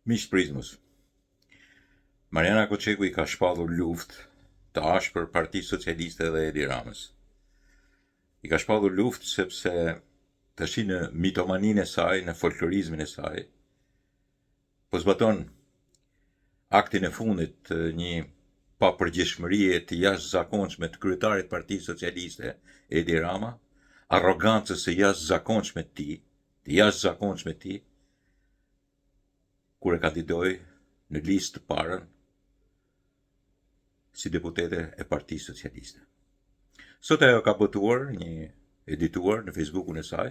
Miq Prizmës, Mariana Koçeku I ka shpallur luftë të ashpër Partisë Socialiste dhe Edi Ramës. I ka shpallur luftë sepse tash në mitomaninë e saj, në folklorizmin e saj, po zbaton aktin e fundit të një papërgjithshmërie të jashtëzakonshme të kryetarit të Partisë Socialiste Edi Rama, arrogancës së jashtëzakonshme të tij, kur e kandidoi në listë të parën si deputete e Partisë Socialiste. Sot ajo ka botuar edituar në Facebookun e saj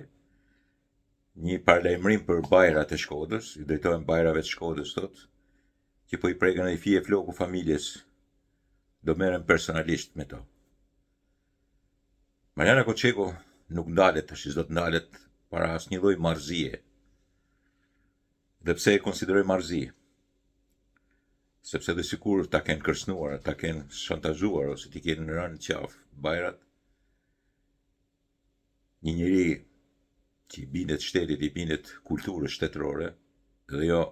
një paralajmërim për bajrat e Shkodrës, I drejtohen bajrave të Shkodrës thotë, që po I prekën ai fije floku familjes, do merren personalisht me to. Mariana Koçeku nuk ndalet tash, s'do të ndalet para asnjë lloj marrëzie. Dhe pse e konsideroj marrëzi? Sepse dhe sikur ta kenë kërcënuar, ta kenë shantazhuar ose t'i kenë rënë qafë bajrat, një njeri që I bindet shtetit, I bindet kulturës shtetërore, dhe jo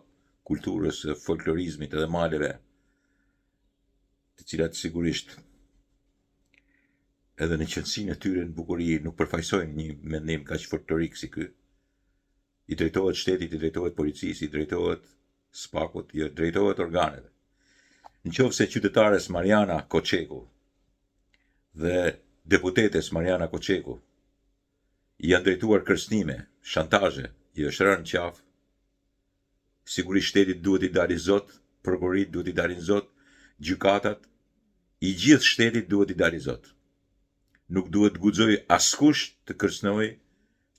kulturës folklorizmit edhe maleve, të cilat sigurisht edhe në qëndësinë e tyre në bukuri nuk përfaqësojnë një mendim kaq folklorik si ky. I drejtohet shtetit, I drejtohet policisë, I drejtohet spakut, I drejtohet organeve. Në qoftë se qytetares Mariana Koçeku dhe deputetes Mariana Koçeku I janë drejtuar kërcënime, shantazhe, I është rënë qafë, sigurisht shtetit duhet I dalë zot, prokurorit duhet I dalin zot, gjykatat, I gjithë shtetit duhet I dalë zot. Nuk duhet guxoj askush të kërcënojë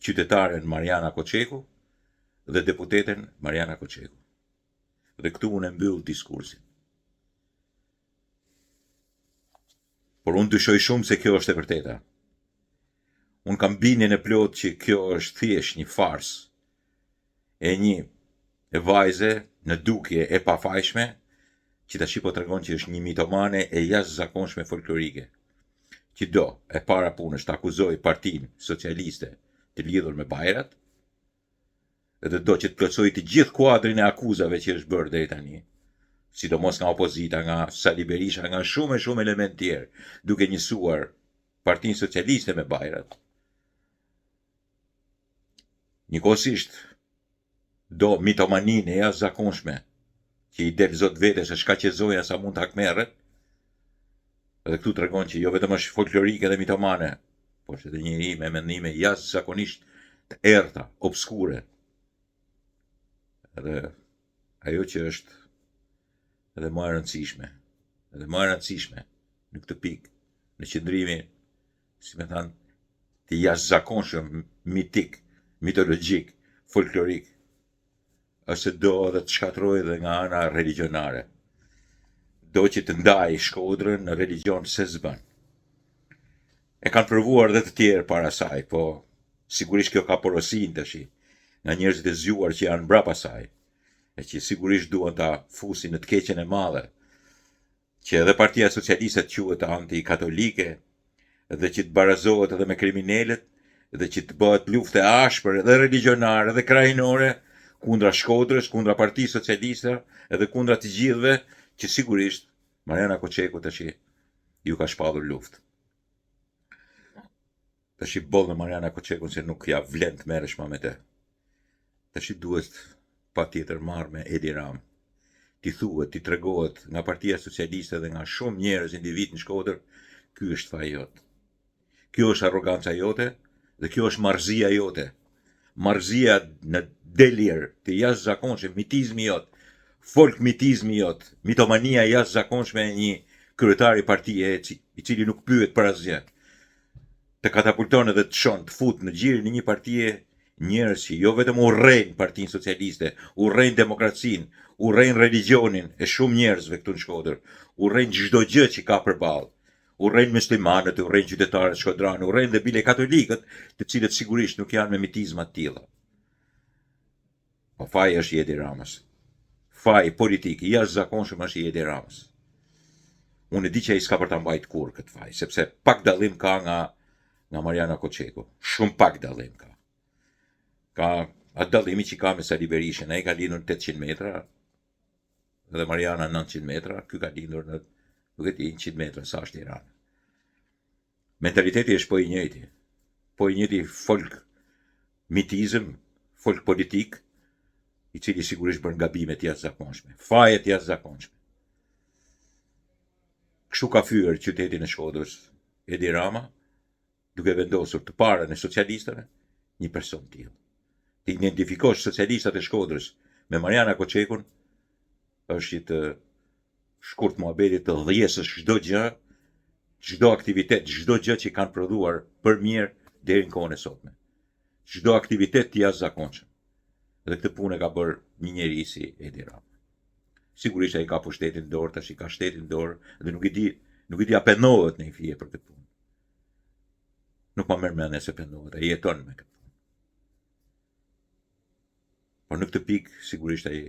qytetaren Mariana Koçeku dhe deputeten Mariana Koçeku. Dhe këtu unë mbyll diskursin. Por unë dyshoj shumë se kjo është e vërteta. Unë kam bindjen e plot që kjo është thjesht një fars e një vajze në dukje e pafajshme, që tash po tregon që është një mitomane e jashtëzakonshme folklorike, që do e para punës të akuzoj Partinë Socialiste të lidhur me bajrat, dhe do që të plotësoj të gjithë kuadrin e akuzave që është bërë deri tani, sidomos nga opozita, nga Sali Berisha, nga shumë element tjerë, duke njësuar Partinë Socialiste me bajrat. Njëkohësisht do mitomaninë e jashtëzakonshme që I del zot vetes e shkaqezoja sa mund të hakmerret. Dhe këtu tregon që jo vetëm është folklorike dhe mitomane, por është edhe njëri me mendime jashtëzakonisht të errta, obskure. Edhe ajo që është edhe më e rëndësishme në këtë pikë, në qëndrimin, si me thanë, të jashtëzakonshëm, mitik, mitologjik, folklorik, është do edhe të shkatrojë edhe nga ana religionare. Do që të ndaj Shkodrën në religion se s'bën. E kanë provuar edhe të tjerë para saj, po sigurisht kjo ka porosin tash nga njerëzit e zgjuar që janë mbrapa saj, e që sigurisht duan ta fusin në të keqen e madhe, që edhe Partia Socialiste quhet anti-katolike, dhe që të barazohet edhe me kriminalët, dhe që të bëhet luftë e ashpër edhe religionare edhe krajinore kundra Shkodrës, kundra Partisë Socialiste edhe kundra të gjithëve, që sigurisht Mariana Koçeku tash ju ka shpallur luftë. Tash boll në Mariana Koçeku se nuk ja vlen të merresh më me të. Tash duhet patjetër marr me Edi Ramën. Ti thuhet, ti tregohet nga Partia Socialiste dhe nga shumë njerëz individ në Shkodër, ky është faji jot. Kjo është arroganca jote dhe kjo është marrëzia jote. Marrëzia në delir të jashtëzakonshme, mitizmi jot, folkmitizmi jot, mitomania jashtëzakonshme e një kryetari partie I cili nuk pyet për asgjë. Të katapulton edhe të shon, të fut në gjirin e një partie njerëz që jo vetëm urrejnë Partinë Socialiste, urrejnë demokracinë, urrejnë religionin e shumë njerëzve këtu në Shkodër, urrejnë çdo gjë që ka përballë. Urrejnë muslimanët, urrejnë qytetarët shkodranë, urrejnë dhe bile katolikët, të cilët sigurisht nuk janë me mitizma të tilla. Po faji është I Edi Ramës. Faji politik I jashtëzakonshëm është I Edi Ramës. Unë e di që ai s'ka për ta mbajtur kurrë këtë faj, sepse pak dallim ka nga Mariana Koçeku. Shumë pak dallim ka. Ka atë dallimi që ka me Sali Berishën, ai ka lindur 800 metra, dhe Mariana 900 metra, ky ka lindur në, nuk e di, 100 metra sa është Tirana. Mentaliteti është po i njëjti folk mitizëm, folk politik, i cili sigurisht bën gabime të jashtëzakonshme, faje të jashtëzakonshme. Kështu ka fyer qytetin e Shkodrës Edi Rama, duke vendosur të parën e socialistëve një person tillë. Të identifikosh socialistat e Shkodrës me Mariana Koçekun është një të shkurt muhabeti të dhjesësh çdo gjë, çdo aktivitet, çdo gjë që kanë prodhuar për mirë deri në kohën e sotme. Çdo aktivitet të jashtëzakonshëm. Dhe këtë punë ka bërë një njeri si Edi Rama. Sigurisht ai ka pushtetin në dorë, tash i ka shtetin në dorë dhe nuk i di a pendohet në një fije për këtë punë. Nuk ma merr mendje se pendohet, ai jeton me këtë punë. Por në këtë pikë sigurisht ai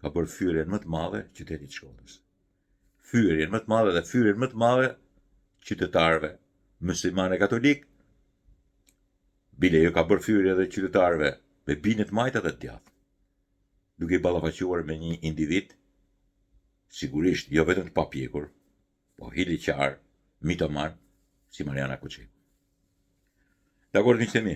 ka bërë fyrjen më të madhe qytetit Shkodrës. Fyrjen më të madhe dhe fyrjen më të madhe qytetarëve muslimanë katolik. Bile jo ka bërë fyrje edhe qytetarëve me binet majta dhe të djathtë, duke i ballafaquar me një individ, sigurisht jo vetëm të papjekur, po hiliqar, mitoman, si Mariana Koçeku. Dakor, miqtë e mi.